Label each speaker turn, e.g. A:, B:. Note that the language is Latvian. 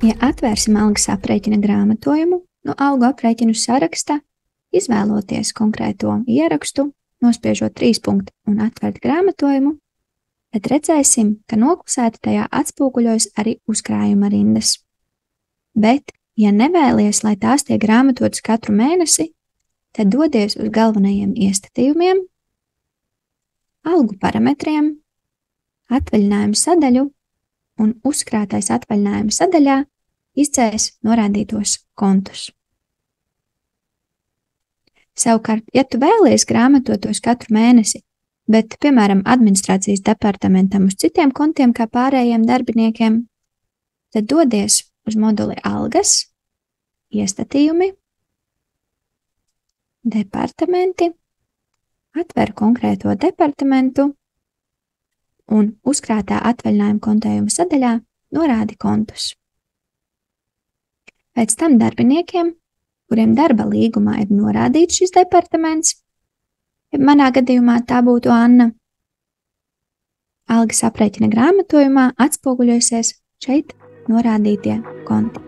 A: Ja atvērsim algas aprēķina grāmatojumu no algu aprēķinu saraksta, izvēloties konkrēto ierakstu, nospiežot 3 punktu un atvērt grāmatojumu, tad redzēsim, ka noklusēti tajā atspoguļojas arī uzkrājuma rindas. Bet, ja nevēlies, lai tās tiek grāmatotas katru mēnesi, tad dodies uz galvenajiem iestatījumiem, algu parametriem, atvaļinājumu sadaļu un uzkrātais atvaļinājuma sadaļā izdzēs norādītos kontus. Savukārt, ja tu vēlies grāmatotos katru mēnesi, bet, piemēram, administrācijas departamentam uz citiem kontiem kā pārējiem darbiniekiem, tad dodies uz moduli algas, iestatījumi, departamenti, atver konkrēto departamentu un uzkrātā atvaļinājuma kontējuma sadaļā norādi kontus. Pēc tam darbiniekiem, kuriem darba līgumā ir norādīts šis departaments, ja manā gadījumā tā būtu Anna, algas aprēķina grāmatojumā atspoguļosies šeit norādītie konti.